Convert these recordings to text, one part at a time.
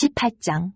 18장.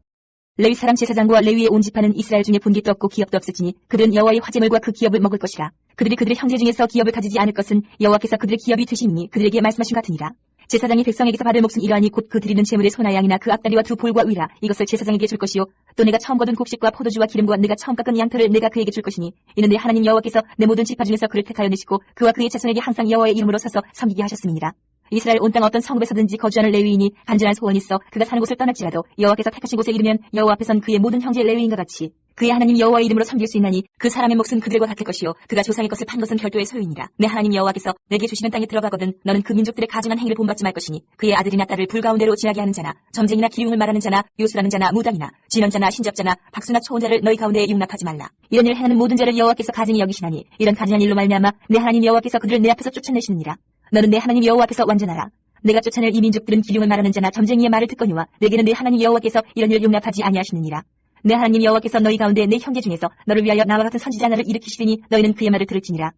레위 사람 제사장과 레위의 온 지파는 이스라엘 중에 분깃도 없고 기업도 없을지니 그들은 여호와의 화제물과 그 기업을 먹을 것이라. 그들이 그들의 형제 중에서 기업을 가지지 않을 것은 여호와께서 그들의 기업이 되심이니 그들에게 말씀하신 같으니라. 제사장이 백성에게서 받을 몫은 이러하니 곧 그 드리는 제물의 소나 양이나 그 앞다리와 두 볼과 위라 이것을 제사장에게 줄 것이요 또 내가 처음 거둔 곡식과 포도주와 기름과 내가 처음 깎은 양털을 내가 그에게 줄 것이니 이는 내 하나님 여호와께서 내 모든 지파 중에서 그를 택하여 내시고 그와 그의 자손에게 항상 여호와의 이름으로 서서 섬기게 하셨음이니라. 이스라엘 온 땅 어떤 성읍에서든지 거주하는 레위인이 간절한 소원이 있어 그가 사는 곳을 떠날지라도 여호와께서 택하신 곳에 이르면 여호와 앞에선 그의 모든 형제 레위인과 같이 그의 하나님 여호와의 이름으로 섬길 수 있나니 그 사람의 몫은 그들과 같을 것이요 그가 조상의 것을 판 것은 별도의 소유이니라. 내 하나님 여호와께서 내게 주시는 땅에 들어가거든 너는 그 민족들의 가증한 행위를 본받지 말 것이니 그의 아들이나 딸을 불 가운데로 지나게 하는 자나 점쟁이나 기륭을 말하는 자나 요술하는 자나 무당이나 진언자나 신접자나 박수나 초혼자를 너희 가운데에 용납하지 말라. 이런 일을 행하는 모든 자를 여호와께서 가증히 여기시나니 이런 가증한 일로 말미암아 내 하나님 여호와께서 그들을 내 앞에서 쫓아내시느니라. 너는 내 하나님 여호와 앞에서 완전하라. 내가 쫓아낼 이 민족들은 기륭을 말하는 자나 점쟁이의 말을 듣거니와 내게는 내 하나님 여호와께서 이런 일을 용납하지 아니하시느니라. 내 하나님 여호와께서 너희 가운데 내 형제 중에서 너를 위하여 나와 같은 선지자 하나를 일으키시리니 너희는 그의 말을 들을지니라.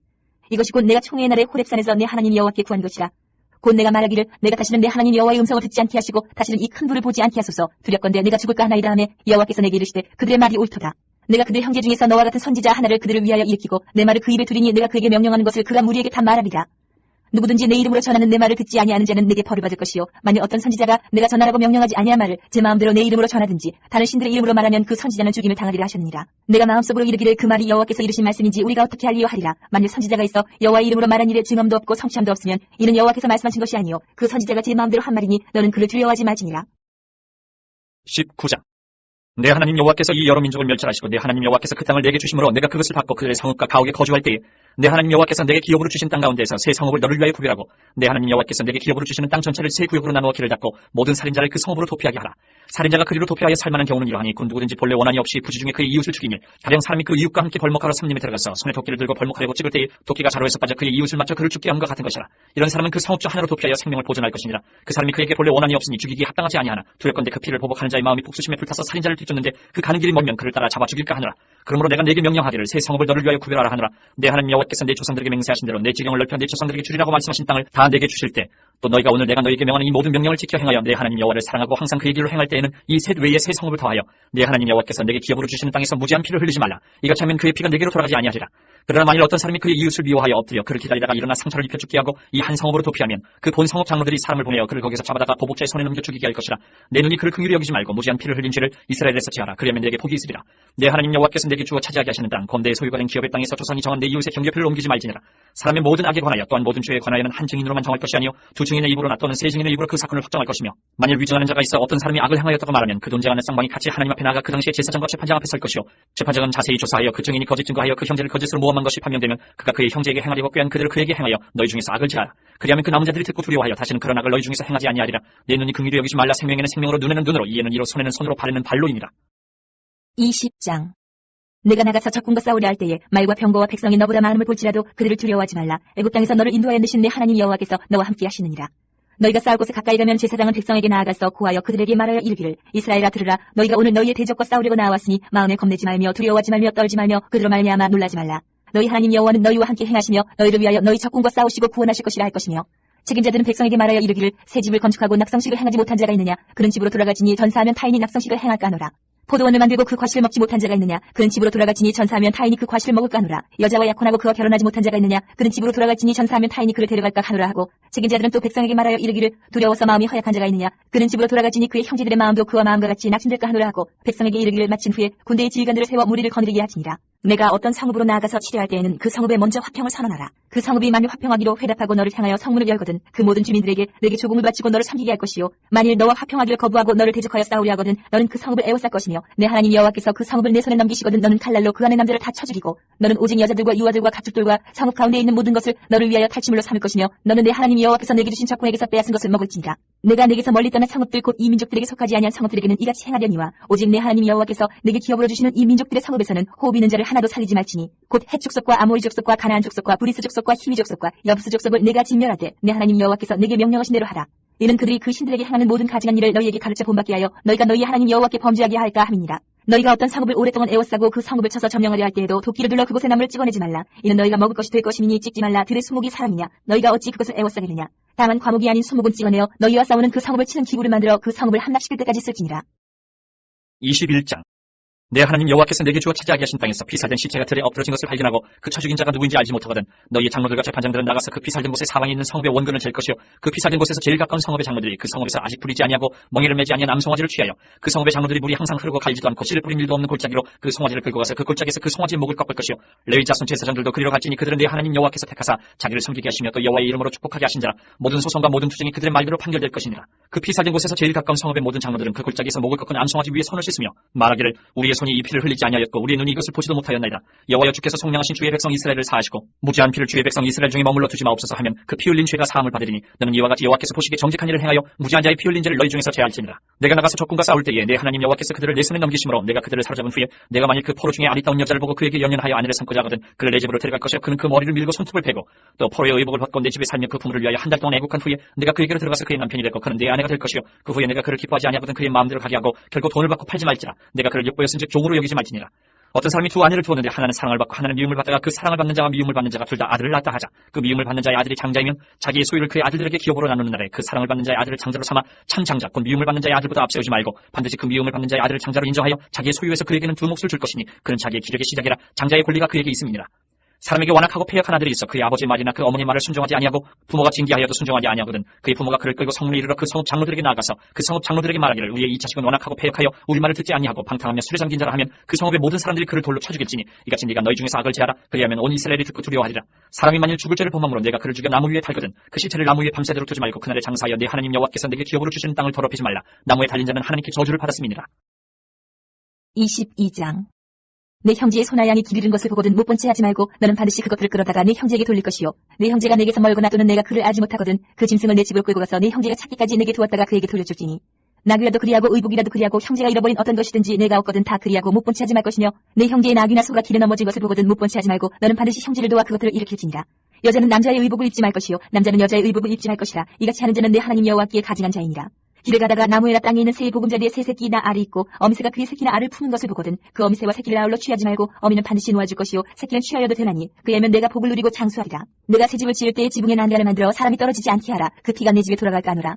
이것이 곧 내가 총회의 날에 호렙산에서 내 하나님 여호와께 구한 것이라. 곧 내가 말하기를 내가 다시는 내 하나님 여호와의 음성을 듣지 않게 하시고 다시는 이 큰 불을 보지 않게 하소서. 두렵건대 내가 죽을까 하나이다 하매 여호와께서 내게 이르시되 그들의 말이 옳도다. 내가 그들 형제 중에서 너와 같은 선지자 하나를 그들을 위하여 일으키고 내 말을 그 입에 두리니 내가 그에게 명령하는 것을 그가 무리에게 다 말하리라. 누구든지 내 이름으로 전하는 내 말을 듣지 아니하는 자는 내게 벌을 받을 것이요 만일 어떤 선지자가 내가 전하라고 명령하지 아니한 말을 제 마음대로 내 이름으로 전하든지 다른 신들의 이름으로 말하면 그 선지자는 죽임을 당하리라 하셨느니라. 내가 마음속으로 이르기를 그 말이 여호와께서 이르신 말씀인지 우리가 어떻게 할리요 하리라. 만일 선지자가 있어 여호와의 이름으로 말한 일에 증언도 없고 성취함도 없으면 이는 여호와께서 말씀하신 것이 아니요 그 선지자가 제 마음대로 한 말이니 너는 그를 두려워하지 말지니라. 19장. 내 하나님 여호와께서 이 여러 민족을 멸절하시고 내 하나님 여호와께서 그 땅을 내게 주심으로 내가 그것을 받고 그들의 성읍과 가옥에 거주할 때에 내 하나님 여호와께서 내게 기업으로 주신 땅 가운데에서 새 성읍을 너를 위하여 구별하고 내 하나님 여호와께서 내게 기업으로 주시는 땅 전체를 세 구역으로 나누어 길을 닫고 모든 살인자를 그 성읍으로 도피하게 하라. 살인자가 그리로 도피하여 살만한 경우는 이러하니 곧 누구든지 본래 원한이 없이 부지 중에 그의 이웃을 죽이며 가령 사람이 그 이웃과 함께 벌목하러 삼림에 들어가서 손에 도끼를 들고 벌목하려고 찍을 때에 도끼가 자루에서 빠져 그의 이웃을 맞춰 그를 죽게 한 것 같은 것이라. 이런 사람은 그 성읍 중 하나로 도피하여 생명을 보존할 것이니라. 그 사람이 그에게 본래 원한이 없으니 죽이기에 합당하지 아니하나 두렵건대 그 피를 보복하는 자의 마음이 복수심에 불타서 살인자를 뒤쫓는데 그 가는 길이 멀면 그를 따라 잡아 죽일까 하느라. 그러므로 내가 내게 명령하기를 새 성읍을 너를 위하여 구별하라 하느라. 내 하나님 여호와께서 내 조상들에게 맹세하신 대로 내 지경을 넓혀 내 조상들에게 주리라고 말씀하신 땅을 다 내게 주실 때 또 너희가 오늘 내가 너희에게 명하는 이 모든 명령을 지켜 행하여 내 하나님 여호와를 사랑하고 항상 그의 길로 행할 때에는 이 셋 외에 새 성읍을 더하여 내 하나님 여호와께서 내게 기업으로 주시는 땅에서 무지한 피를 흘리지 말라. 이같이 하면 그의 피가 내게로 돌아가지 아니하리라. 그러나 만일 어떤 사람이 그의 이웃을 미워하여 엎드려 그를 기다리다가 일어나 상처를 입혀 죽게 하고 이 한 성읍으로 도피하면 그 본 성읍 장로들이 사람을 보내어 그를 거기서 잡아다가 보복자의 손에 넘겨 죽이게 할 것이라. 내 눈이 그를 긍휼히 여기지 말고 무지한 피를 흘린 죄를 이스라엘에서 지하라. 그러면 내게 복이 있으리라. 내 하나님 여호와께서 내게 주어 차지하게 하시는 땅 건대의 소유가 된 기업의 땅에서 조상이 정한 내 이웃의 경계표를 옮기지 말지니라. 사람의 모든 악에 관하여 또한 모든 죄에 관하여는 한 증인으로만 정할 것이 아니요 두 증인의 입으로나 또는 세 증인의 입으로 그 사건을 확정할 것이며 만일 위증하는 자가 있어 어떤 사람이 악을 행하였다고 말하면 그 돈쟁하는 쌍방이 같이 하나님 앞에 나가 그 당시에 제사장과 재판장 앞에 설 것이요 재판장은 자세히 조사하여 그 증인이 거짓 증거하여 그 형제를 거짓으로 모함한 것이 판명되면 그가 그의 형제에게 행하려고 꾀한 그대로 그에게 행하여 너희 중에서 악을 지하라. 그리하면 그 남은 자들이 듣고 두려워하여 다시는 그런 악을 너희 중에서 행하지 아니하리라. 내 눈이 긍휼히 여기지 말라. 생명에는 생명으로 눈에는 눈으로 이에는 이로 손에는 손으로 발에는 발로이니라. 20장. 내가 나가서 적군과 싸우려 할 때에 말과 병거와 백성이 너보다 많음을 볼지라도 그들을 두려워하지 말라. 애굽 땅에서 너를 인도하여 내신 내 하나님 여호와께서 너와 함께 하시느니라. 너희가 싸울 곳에 가까이 가면 제사장은 백성에게 나아가서 고하여 그들에게 말하여 이르기를 이스라엘아 들으라. 너희가 오늘 너희의 대적과 싸우려고 나왔으니 마음에 겁내지 말며 두려워하지 말며 떨지 말며 그들로 말미암아 놀라지 말라. 너희 하나님 여호와는 너희와 함께 행하시며 너희를 위하여 너희 적군과 싸우시고 구원하실 것이라 할 것이며 책임자들은 백성에게 말하여 이르기를 새 집을 건축하고 낙성식을 행하지 못한 자가 있느냐. 그런 집으로 돌아가지니 전사하면 타인이 낙성식을 행할까 하노라. 포도원을 만들고 그 과실을 먹지 못한 자가 있느냐. 그런 집으로 돌아가지니 전사하면 타인이 그 과실을 먹을까 하노라. 여자와 약혼하고 그와 결혼하지 못한 자가 있느냐. 그런 집으로 돌아가지니 전사하면 타인이 그를 데려갈까 하노라 하고 책임자들은 또 백성에게 말하여 이르기를 두려워서 마음이 허약한 자가 있느냐. 그런 집으로 돌아가지니 그의 형제들의 마음도 그와 마음과 같이 낙심될까 하노라 하고 백성에게 이르기를 마친 후에 군대의 지휘관들을 세워 무리를 거느리게 하지니라. 내가 어떤 성읍으로 나아가서 치료할 때에는 그 성읍에 먼저 화평을 선언하라. 그 성읍이 만일 화평하기로 회답하고 너를 향하여 성문을 열거든 그 모든 주민들에게 내게 조공을 바치고 너를 섬기게 할 것이요 만일 너와 화평하기를 거부하고 너를 대적하여 싸우려 하거든 너는 그 성읍을 에워쌀 것이며 내 하나님 여호와께서 그 성읍을 내 손에 넘기시거든 너는 칼날로 그 안의 남자를 다 쳐 죽이고 너는 오직 여자들과 유아들과 가축들과 성읍 가운데 있는 모든 것을 너를 위하여 탈취물로 삼을 것이며 너는 내 하나님 여호와께서 내게 주신 적군에게서 빼앗은 것을 먹을지니라. 내가 내게서 멀리 떠난 성읍들 곧 이 민족들에게 속하지 아니한 성읍들에게는 이같이 행하려니와 오직 내 하나님 여호와께서 내게 기업으로 주시는 이 민족들의 성읍에서는 호흡 있는 자를 하나도 살리지 말지니 곧 헷 족속과 아모리 족속과 가나안 족속과 브리스 족속과 히위 족속과 여부스 족속을 내가 진멸하되 내 하나님 여호와께서 내게 명령하신 대로 하라. 이는 그들이 그 신들에게 행하는 모든 가증한 일을 너희에게 가르쳐 본받게 하여 너희가 너희 하나님 여호와께 범죄하게 할까 함이니라. 너희가 어떤 성읍을 오랫동안 에워싸고 그 성읍을 쳐서 점령하려 할 때에도 도끼를 눌러 그곳의 나무를 찍어내지 말라. 이는 너희가 먹을 것이 될 것이니 찍지 말라. 들의 수목이 사람이냐. 너희가 어찌 그것을 에워싸겠느냐. 다만 과목이 아닌 수목은 찍어내어 너희와 싸우는 그 성읍을 치는 기구를 만들어 그 성읍을 함락시킬 때까지 쓸지니라. 21장. 내 하나님 여호와께서 내게 주어 차지하게 하신 땅에서 피살된 시체가 들에 엎드러진 것을 발견하고 그 쳐 죽인 자가 누구인지 알지 못하거든 너희의 장로들과 재판장들은 나가서 그 피살된 곳에 사방에 있는 성읍의 원근을 잴 것이요 그 피살된 곳에서 제일 가까운 성읍의 장로들이 그 성읍에서 아직 부리지 아니하고 멍에를 매지 아니한 암송아지를 취하여 그 성읍의 장로들이 물이 항상 흐르고 갈지도 않고 씨를 뿌린 일도 없는 골짜기로 그 송아지를 끌고 가서 그 골짜기에서 그 송아지의 목을 꺾을 것이요 레위 자손 제사장들도 그리로 갈지니 그들은 내 하나님 여호와께서 택하사 자기를 섬기게 하시며 또 여호와의 이름으로 축복하게 하신 자라 모든 소송과 모든 투쟁이 그들의 말대로 판결될 것이니라. 그 피살된 곳에서 제일 가까운 성읍의 모든 장로들은 그 골짜기에서 목을 꺾은 암송아지 위에 손을 씻으며 말하기를 우리의 손이 이 피를 흘리지 아니하였고 우리의 눈이 이것을 보지도 못하였나이다. 여호와여 주께서 속량하신 주의 백성 이스라엘을 사하시고 무지한 피를 주의 백성 이스라엘 중에 머물러 두지 마옵소서 하면 그 피 흘린 죄가 사함을 받으리니 너는 이와 같이 여호와께서 보시기에 정직한 일을 행하여 무지한 자의 피 흘린 죄를 너희 중에서 제할지니라. 내가 나가서 적군과 싸울 때에 내 하나님 여호와께서 그들을 내 손에 넘기심으로 내가 그들을 사로잡은 후에 내가 만일 그 포로 중에 아리따운 여자를 보고 그에게 연연하여 아내를 삼고자 하거든 그를 내 집으로 데려갈 것이요 그는 그 머리를 밀고 손톱을 베고 또 포로의 의복을 벗고 내 집에 살며 그 부모를 위하여 한 달 동안 애국한 후에 내가 그에게로 들어가서 그의 남편이 되고 그는 내 아내가 될 것이요 그 후에 내가 그를 기뻐하지 아니하거든 그의 마음대로 가게 하고 결국 돈을 받고 팔지 말지라. 내가 그를 욕보였은즉 종으로 여기지 말지니라. 어떤 사람이 두 아내를 두었는데 하나는 사랑을 받고 하나는 미움을 받다가 그 사랑을 받는 자와 미움을 받는 자가 둘 다 아들을 낳았다 하자. 그 미움을 받는 자의 아들이 장자이면 자기의 소유를 그의 아들들에게 기업으로 나누는 날에 그 사랑을 받는 자의 아들을 장자로 삼아 참 장자 곧 미움을 받는 자의 아들보다 앞세우지 말고 반드시 그 미움을 받는 자의 아들을 장자로 인정하여 자기의 소유에서 그에게는 두 몫을 줄 것이니 그는 자기의 기력의 시작이라 장자의 권리가 그에게 있음이니라. 사람에게 완악하고 패역한 아들이 있어 그의 아버지의 말이나 그 어머니의 말을 순종하지 아니하고 부모가 징계하여도 순종하지 아니하거든 그의 부모가 그를 끌고 성문에 이르러 그 성읍 장로들에게 나아가서 그 성읍 장로들에게 말하기를 우리의 이 자식은 완악하고 패역하여 우리 말을 듣지 아니하고 방탕하며 술에 잠긴 자라 하면 그 성읍의 모든 사람들이 그를 돌로 쳐 죽일지니 이같이 네가 너희 중에서 악을 제하라. 그리하면 온 이스라엘이 듣고 두려워하리라. 사람이 만일 죽을 죄를 범함으로 내가 그를 죽여 나무 위에 달거든 그 시체를 나무 위에 밤새도록 두지 말고 그날에 장사하여 내 하나님 여호와께서 내게 기업으로 주시는 땅을 더럽히지 말라. 나무에 달린 자는 하나님께 저주를 받았음이니라. 22장. 내 형제의 소나 양이 길 잃은 것을 보거든 못 본 채 하지 말고 너는 반드시 그것들을 끌어다가 내 형제에게 돌릴 것이요 내 형제가 내게서 멀거나 또는 내가 그를 알지 못하거든 그 짐승을 내 집으로 끌고 가서 내 형제가 찾기까지 내게 두었다가 그에게 돌려줄지니 나귀라도 그리하고 의복이라도 그리하고 형제가 잃어버린 어떤 것이든지 내가 얻거든 다 그리하고 못 본 채 하지 말 것이며 내 형제의 나귀나 소가 길에 넘어진 것을 보거든 못 본 채 하지 말고 너는 반드시 형제를 도와 그것들을 일으킬지니라. 여자는 남자의 의복을 입지 말 것이요 남자는 여자의 의복을 입지 말 것이라. 이같이 하는 자는 내 하나님 여호와께 가증한 자이니라. 길에 가다가 나무에나 땅에 있는 새의 보금자리에 새 새끼나 알이 있고 어미새가 그의 새끼나 알을 푸는 것을 보거든 그 어미새와 새끼를 아울러 취하지 말고 어미는 반드시 놓아줄 것이요 새끼는 취하여도 되나니 그야면 내가 복을 누리고 장수하리라. 내가 새 집을 지을 때에 지붕에 난간을 만들어 사람이 떨어지지 않게 하라. 그 피가 내 집에 돌아갈까 하노라.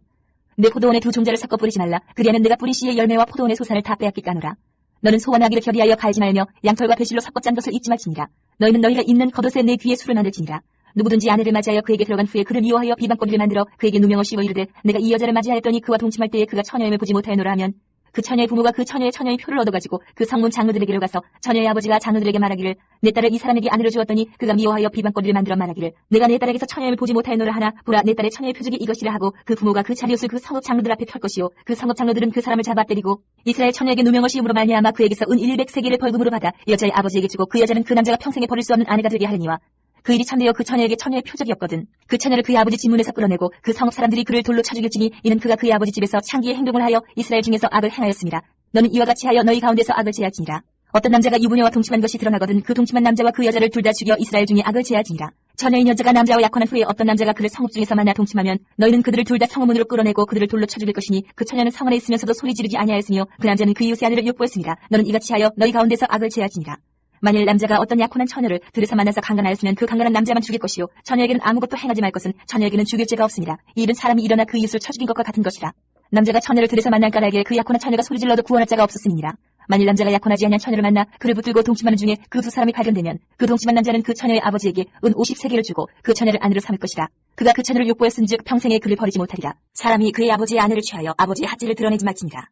내 포도원에 두 종자를 섞어 뿌리지 말라. 그리하면 내가 뿌린 씨의 열매와 포도원의 소산을 다 빼앗길까 하노라. 너는 소와 나귀를 결의하여 갈지 말며 양털과 배실로 섞어 짠 것을 잊지 말지니라. 너희는 너희가 입는 겉옷에 내 귀에 술을 만들지니라. 누구든지 아내를 맞이하여 그에게 들어간 후에 그를 미워하여 비방거리를 만들어 그에게 누명을 씌워 이르되 내가 이 여자를 맞이하였더니 그와 동침할 때에 그가 처녀임을 보지 못하였노라 하면 그 처녀의 부모가 그 처녀의 표를 얻어가지고 그 성문 장로들에게로 가서 처녀의 아버지가 장로들에게 말하기를 내 딸을 이 사람에게 아내로 주었더니 그가 미워하여 비방거리를 만들어 말하기를 내가 내 딸에게서 처녀임을 보지 못하였노라 하나 보라 내 딸의 처녀의 표적이 이것이라 하고 그 부모가 그 자리옷을 그 성읍 장로들 앞에 펼 것이요 그 성읍 장로들은 그 사람을 잡아 때리고 이스라엘 처녀에게 누명을 씌움으로 말미암아 그에게서 은 100세겔을 벌금으로 받아 여자의 아버지에게 주고 그 여자는 그 남자가 평생에 버릴 수 없는 아내가 되게 하려니와 그 일이 참되어 그 처녀에게 처녀의 표적이었거든. 그 처녀를 그의 아버지 집문에서 끌어내고 그 성읍 사람들이 그를 돌로 쳐 죽일지니 이는 그가 그의 아버지 집에서 창기의 행동을 하여 이스라엘 중에서 악을 행하였습니다. 너는 이와 같이 하여 너희 가운데서 악을 제할지니라. 어떤 남자가 유부녀와 동침한 것이 드러나거든 그 동침한 남자와 그 여자를 둘 다 죽여 이스라엘 중에 악을 제할지니라. 처녀인 여자가 남자와 약혼한 후에 어떤 남자가 그를 성읍 중에서 만나 동침하면 너희는 그들을 둘 다 성문으로 끌어내고 그들을 돌로 쳐 죽일 것이니 그 처녀는 성 안에 있으면서도 소리 지르지 아니하였으며 그 남자는 그 이웃의 아내를 욕보했습니다. 너는 이같이 하여 너희 가운데서 악을 제할지니라. 만일 남자가 어떤 약혼한 처녀를 들에서 만나서 강간하였으면 그 강간한 남자만 죽일 것이요 처녀에게는 아무것도 행하지 말 것은 처녀에게는 죽일 죄가 없습니다. 이 일은 사람이 일어나 그 이웃을 쳐 죽인 것과 같은 것이라. 남자가 처녀를 들에서 만난 까닭에 그 약혼한 처녀가 소리질러도 구원할 자가 없었음이니라. 만일 남자가 약혼하지 아니한 처녀를 만나 그를 붙들고 동침하는 중에 그 두 사람이 발견되면 그 동침한 남자는 그 처녀의 아버지에게 은 50세겔을 주고 그 처녀를 아내로 삼을 것이라. 그가 그 처녀를 욕보였은즉 평생에 그를 버리지 못하리라. 사람이 그의 아버지의 아내를 취하여 아버지의 핫질을 드러내지 말지니라.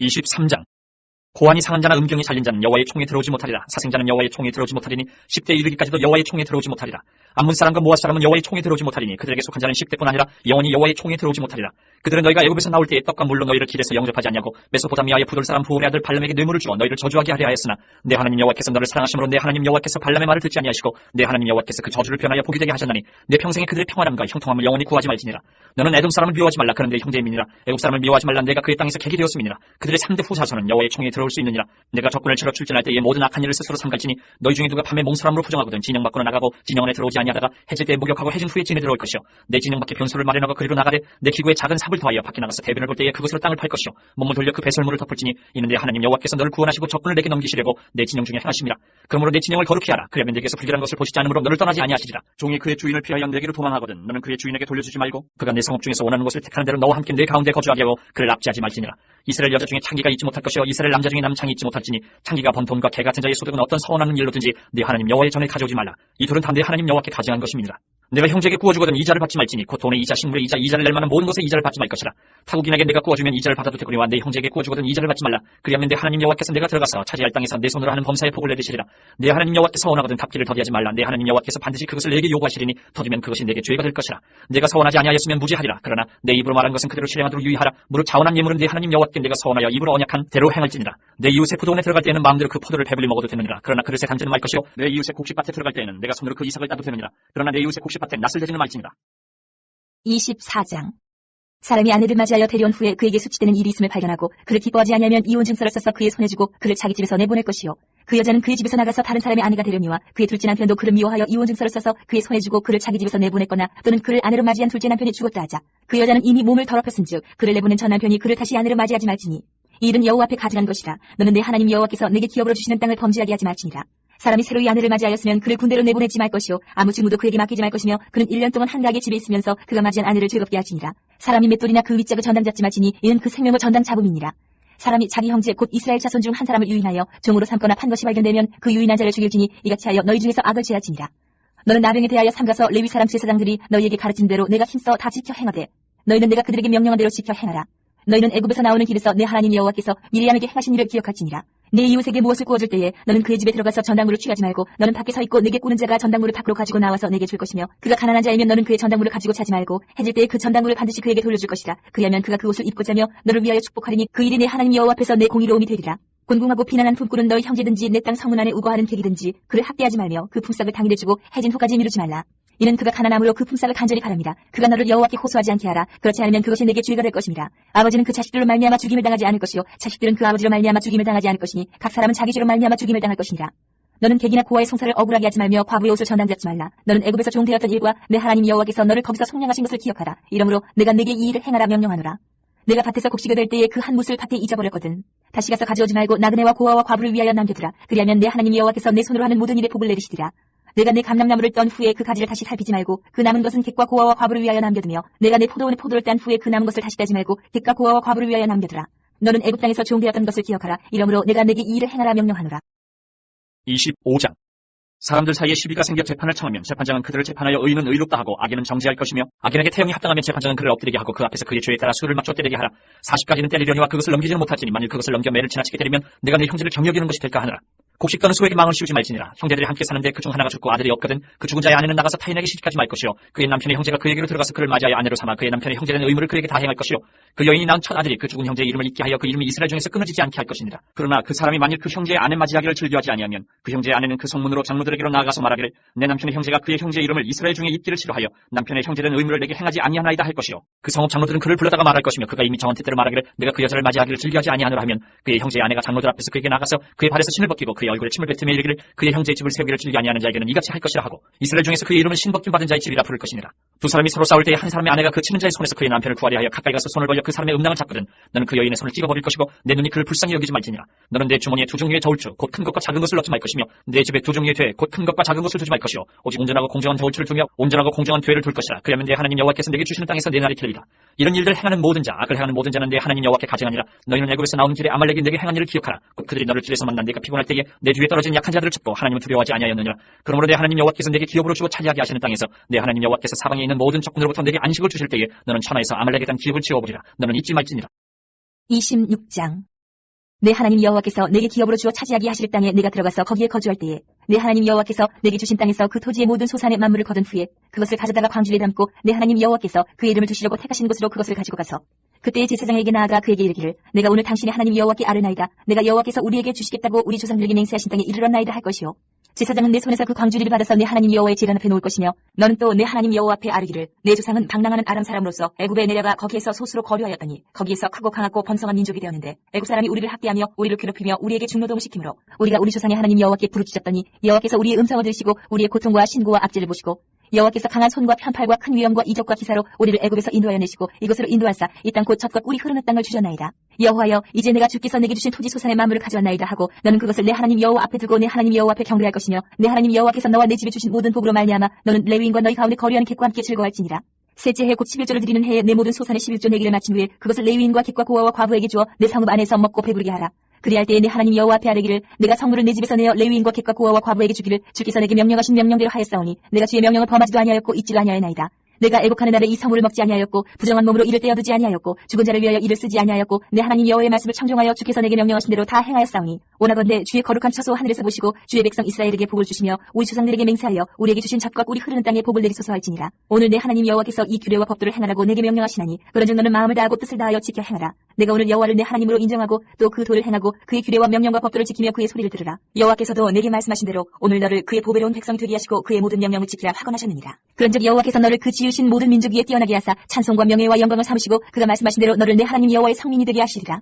23장. 고환이 상한 자나 음경이 잘린 자는 여호와의 총에 들어오지 못하리라. 사생자는 여호와의 총에 들어오지 못하리니 10대 이르기까지도 여호와의 총에 들어오지 못하리라. 암몬 사람과 모압 사람은 여호와의 총에 들어오지 못하리니 그들에게 속한 자는 10대뿐 아니라 영원히 여호와의 총에 들어오지 못하리라. 그들은 너희가 애굽에서 나올 때에 떡과 물로 너희를 길에서 영접하지 않냐고 메소포타미아의 부돌 사람 부올의 아들 발람에게 뇌물을 주어 너희를 저주하게 하려 하였으나 내 하나님 여호와께서 너를 사랑하심으로 내 하나님 여호와께서 발람의 말을 듣지 아니하시고 내 하나님 여호와께서 그 저주를 변하여 복이 되게 하셨나니 내 평생에 그들의 평안함과 형통함을 영원히 구하지 말지니라. 너는 에돔 사람을 미워하지 말라. 그는 내 형제의 민이라. 애굽 사람을 미워하지 말라. 내가 그의 땅에서 객이 되었음이니라. 그들의 3대 후사손은 여호와의 총에 들어올 수 있느니라. 내가 적군을 치러 출전할 때에 모든 악한 일을 스스로 삼갈지니 너희 중에 누가 밤에 몽사람으로 부정하거든 진영 밖으로 나가고 진영 안에 들어오지 아니하다가 해질 때에 목욕하고 해진 후에 진에 들어올 것이요 내 진영 밖에 변소를 마련하고 그리로 나가되 내 기구에 작은 삽을 더하여 밖에 나가서 대변을 볼 때에 그것으로 땅을 팔 것이요 몸을 돌려 그 배설물을 덮을지니 이는 내 하나님 여호와께서 너를 구원하시고 적군을 내게 넘기시려고 내 진영 중에 행하심이라. 그러므로 내 진영을 거룩히 하라. 그러면 내게서 불결한 것을 보시지 않으므로 너를 떠나지 아니하시리라. 종이 그의 주인을 피하여 내게로 도망하거든 너는 그의 주인에게 돌려주지 말고 그가 내 성읍 중에서 원하는 곳을 택하는 대로 너와 함께 내 가운데 거주하게 하고 그를 납치하지 말지니라. 이스라엘 여자 중에 창기가 있지 못할 것이요 이스라엘 남자 중에 남창이 있지 못할지니 창기가 번 돈과 개 같은 자의 소득은 어떤 서원하는 일로든지 네 하나님 여호와의 전에 가져오지 말라. 이 둘은 다 네 하나님 여호와께 가증한 것임이니라. 내가 형제에게 구워주거든 이자를 받지 말지니 곧 돈의 이자 식물의 이자 이자를 낼 만한 모든 것에 이자를 받지 말 것이라. 타국인에게 내가 구워주면 이자를 받아도 되거니와 내 형제에게 구워주거든 이자를 받지 말라. 그리하면 내 하나님 여호와께서 내가 들어가서 차지할 땅에서 내 손으로 하는 범사의 복을 내리시리라. 내 하나님 여호와께서 서원하거든 갚기를 더디하지 말라. 내 하나님 여호와께서 반드시 그것을 내게 요구하시리니 더디면 그것이 내게 죄가 될 것이라. 내가 서원하지 아니하였으면 무죄하리라. 그러나 내 입으로 말한 것은 그대로 실행하도록 유의하라. 무릇 자원한 예물은 내 하나님 여호와께 내가 서원하여 입으로 언약한 대로 행할지니라. 내 이웃의 포도원에 들어갈 때에는 마음대로 그 포도를 배불리 먹어도 되느니라. 그러나 그릇에 담지는 말 것이요 내 이웃의 곡식밭에 들어갈 때에는 내가 손으로 그 이삭을 따도 되느니라. 그러나 내 이웃의 곡식밭에 낫을 대지는 말지니라. 24장. 사람이 아내를 맞이하여 데려온 후에 그에게 수치되는 일이 있음을 발견하고 그를 기뻐하지 아니하면 이혼 증서를 써서 그의 손에 주고 그를 자기 집에서 내보낼 것이요 그 여자는 그의 집에서 나가서 다른 사람의 아내가 되려니와 그의 둘째 남편도 그를 미워하여 이혼 증서를 써서 그의 손에 주고 그를 자기 집에서 내보냈거나 또는 그를 아내로 맞이한 둘째 남편이 죽었다 하자 그 여자는 이미 몸을 더럽혔은즉 그를 내보낸 전 남편이 그를 다시 아내로 맞이하지 말지니 이 일은 여호와 앞에 가증한 것이라. 너는 내 하나님 여호와께서 내게 기업으로 주시는 땅을 범죄하게 하지 말지니라. 사람이 새로이 아내를 맞이하였으면 그를 군대로 내보내지 말 것이요 아무 직무도 그에게 맡기지 말 것이며 그는 1년 동안 한가하게 집에 있으면서 그가 맞이한 아내를 즐겁게 할지니라. 사람이 맷돌이나 그 윗짝을 전당 잡지 말지니 이는 그 생명을 전당 잡음이니라. 사람이 자기 형제 곧 이스라엘 자손 중 한 사람을 유인하여 종으로 삼거나 판 것이 발견되면 그 유인한 자를 죽일지니 이같이 하여 너희 중에서 악을 제할지니라. 너는 나병에 대하여 삼가서 레위 사람 제사장들이 너희에게 가르친 대로 내가 힘써 다 지켜 행하되 너희는 내가 그들에게 명령한 대로 지켜 행하라. 너희는 애굽에서 나오는 길에서 내 하나님 여호와께서 미리암에게 행하신 일을 기억할지니라. 내 이웃에게 무엇을 구워줄 때에 너는 그의 집에 들어가서 전당물을 취하지 말고 너는 밖에 서 있고 내게 꾸는 자가 전당물을 밖으로 가지고 나와서 내게 줄 것이며 그가 가난한 자이면 너는 그의 전당물을 가지고 자지 말고 해질 때에 그 전당물을 반드시 그에게 돌려줄 것이라. 그리하면 그가 그 옷을 입고 자며 너를 위하여 축복하리니 그 일이 내 하나님 여호와 앞에서 내 공의로움이 되리라. 곤궁하고 비난한 품꾼은 너희 형제든지 내 땅 성문 안에 우거하는 객이든지 그를 학대하지 말며 그 품삯을 당일에 주고 해진 후까지 미루지 말라. 이는 그가 가난함으로 그 품삯을 간절히 바랍니다. 그가 너를 여호와께 호소하지 않게 하라. 그렇지 않으면 그것이 내게 죄가 될 것입니다. 아버지는 그 자식들로 말미암아 죽임을 당하지 않을 것이요 자식들은 그 아버지로 말미암아 죽임을 당하지 않을 것이니 각 사람은 자기 죄로 말미암아 죽임을 당할 것이니라. 너는 객이나 고아의 송사를 억울하게 하지 말며 과부의 옷을 전당 잡지 말라. 너는 애굽에서 종되었던 일과 내 하나님 여호와께서 너를 거기서 속량하신 것을 기억하라. 이러므로 내가 내게 이 일을 행하라 명령하노라. 내가 밭에서 곡식을 될 때에 그 한 뭇을 밭에 잊어버렸거든. 다시 가서 가져오지 말고 나그네와 고아와 과부를 위하여 남겨두라. 그리하면 내 하나님 여호와께서 내 손으로 하는 모든 일에 복을 내리시리라. 내가 내 감람나무를 떤 후에 그 가지를 다시 살피지 말고 그 남은 것은 객과 고아와 과부를 위하여 남겨두며 내가 내 포도원에 포도를 딴 후에 그 남은 것을 다시 따지 말고 객과 고아와 과부를 위하여 남겨두라. 너는 애굽 땅에서 종되었던 것을 기억하라. 이러므로 내가 내게 이 일을 행하라 명령하노라. 25장. 사람들 사이에 시비가 생겨 재판을 청하면 재판장은 그들을 재판하여 의인은 의롭다 하고 악인은 정죄할 것이며 악인에게 태형이 합당하면 재판장은 그를 엎드리게 하고 그 앞에서 그의 죄에 따라 수를 맞춰 때리게 하라. 40가지는 때리려니와 그것을 넘기지는 못할지니 만일 그것을 넘겨 매를 지나치게 때리면 내가 내 형제를 경여기는 것이 될까 하느라. 곡식 떠는 소에게 망을 씌우지 말지니라. 형제들이 함께 사는데 그 중 하나가 죽고 아들이 없거든 그 죽은 자의 아내는 나가서 타인에게 시집가지 말 것이요 그의 남편의 형제가 그에게로 들어가서 그를 맞이하여 아내로 삼아 그의 남편의 형제된 의무를 그에게 다행할 것이요 그 여인이 낳은 첫 아들이 그 죽은 형제의 이름을 잊게 하여 그 이름이 이스라엘 중에서 끊어지지 않게 할 것이니라. 그러나 그 사람이 만일 그 형제의 아내 맞이하기를 즐겨하지 아니하면 그 형제의 아내는 그 성문으로 장로들에게로 나아가서 말하기를 내 남편의 형제가 그의 형제의 이름을 이스라엘 중에 잊기를 싫어하여 남편의 형제된 의무를 내게 행하지 아니하나이다 할 것이요 그 성읍 장로들은 그를 불러다가 말할 것이며 그가 이미 정한 뜻대로 말하기를 내가 그 여자를 맞이하기를 즐겨하지 아니하노라 하면 그의 형제의 아내가 장로들 앞에서 그에게 나가서 그의 발에서 신을 벗기고 그의 얼굴에 침을 뱉으며 이르기를 그의 형제의 집을 세우기를 즐겨 아니하는 자에게는 이같이 할 것이라 하고 이스라엘 중에서 그의 이름을 신벗김 받은 자의 집이라 부를 것이니라. 두 사람이 서로 싸울 때에 한 사람의 아내가 그 치는 자의 손에서 그의 남편을 구하려 하여 가까이 가서 손을 벌려 그 사람의 음낭을 잡거든 너는 그 여인의 손을 찍어버릴 것이고 내 눈이 그를 불쌍히 여기지 말지니라. 너는 내 주머니에 두 종류의 저울추 곧 큰 것과 작은 것을 넣지 말 것이며 내 집에 두 종류의 돼 곧 큰 것과 작은 것을 두지 말 것이요 오직 온전하고 공정한 저울추를 두며 온전하고 공정한 되를 둘 것이라. 그러면 내 하나님 여호와께서 내게 주시는 땅에서 내 날이 길리라. 이런 일들 행하는 모든 자 악을 행하는 모든 자는 내 하나님 여호와께 가증하니라. 너희는 애굽에서 나오는 길에 아말렉이 내게 행한 일을 기억하라. 곧 그들이 너를 길에서 만난 내가 피곤할 때에 내 뒤에 떨어진 약한 자들을 쫓고 하나님을 두려워하지 아니하였느니라. 그러므로 내 하나님 여호와께서 내게 기업으로 주고 차지하게 하시는 땅에서 내 하나님 여호와께서 사방에 있는 모든 적군으로부터 내게 안식을 주실 때에 너는 천하에서 아말렉에 대한 기업을 지어버리라. 너는 잊지 말지니라. 26장. 내 하나님 여호와께서 내게 기업으로 주어 차지하게 하실 땅에 내가 들어가서 거기에 거주할 때에 내 하나님 여호와께서 내게 주신 땅에서 그 토지의 모든 소산의 만물을 거둔 후에 그것을 가져다가 광주리에 담고 내 하나님 여호와께서 그의 이름을 두시려고 택하신 곳으로 그것을 가지고 가서 그때의 제사장에게 나아가 그에게 이르기를 내가 오늘 당신의 하나님 여호와께 아뢰나이다. 내가 여호와께서 우리에게 주시겠다고 우리 조상들에게 맹세하신 땅에 이르렀나이다 할 것이요 제사장은 내 손에서 그 광주리를 받아서 내 하나님 여호와의 제단 앞에 놓을 것이며 너는 또 내 하나님 여호와 앞에 아뢰기를 내 조상은 방랑하는 아람 사람으로서 애굽에 내려가 거기에서 소수로 거류하였더니 거기에서 크고 강하고 번성한 민족이 되었는데 애굽 사람이 우리를 학대하며 우리를 괴롭히며 우리에게 중노동을 시키므로 우리가 우리 조상의 하나님 여호와께 부르짖었더니 여호와께서 우리의 음성을 들으시고 우리의 고통과 신고와 압제를 보시고 여호와께서 강한 손과 편팔과 큰 위엄과 이적과 기사로 우리를 애굽에서 인도하여 내시고 이곳으로 인도하사 이 땅 곧 젖과 꿀이 흐르는 땅을 주셨나이다. 여호와여 이제 내가 주께서 내게 주신 토지 소산의 만물을 가져왔나이다 하고 너는 그것을 내 하나님 여호와 앞에 두고 내 하나님 여호와 앞에 경배할 것이며 내 하나님 여호와께서 너와 내 집에 주신 모든 복으로 말미암아 너는 레위인과 너희 가운데 거류하는 객과 함께 즐거워할지니라. 셋째 해 곧 11조를 드리는 해에 내 모든 소산의 11조 내기를 마친 후에 그것을 레위인과 객과 고아와 과부에게 주어 내 성읍 안에서 먹고 배부르게 하라. 그리할 때에 내 하나님 여호와 앞에 아뢰기를 내가 성물을 내 집에서 내어 레위인과 객과 고아와 과부에게 주기를 주께서 내게 명령하신 명령대로 하였사오니 내가 주의 명령을 범하지도 아니하였고 잊지도 아니하였나이다. 내가 애곡하는 날에 이 성물을 먹지 아니하였고 부정한 몸으로 이를 떼어두지 아니하였고 죽은 자를 위하여 이를 쓰지 아니하였고 내 하나님 여호와의 말씀을 청종하여 주께서 내게 명령하신 대로 다 행하였사오니 원하건대 주의 거룩한 처소 하늘에서 보시고 주의 백성 이스라엘에게 복을 주시며 우리 조상들에게 맹세하여 우리에게 주신 젖과 꿀이 흐르는 땅에 복을 내리소서 할지니라. 오늘 내 하나님 여호와께서 이 규례와 법도를 행하라고 내게 명령하시나니 그런즉 너는 마음을 다하고 뜻을 다하여 지켜 행하라. 내가 오늘 여호와를 내 하나님으로 인정하고 또 그 도를 행하고 그의 규례와 명령과 법도를 지키며 그의 소리를 들으라. 여호와께서도 내게 말씀하신 대로 오늘 너를 그의 보배로운 백성이 되게 하시고 그의 모든 명령을 지키라 하건하셨느니라. 그런즉 여호와께서 너를 그 지으신 모든 민족 위에 뛰어나게 하사 찬송과 명예와 영광을 삼으시고 그가 말씀하신 대로 너를 내 하나님 여호와의 성민이 되게 하시리라.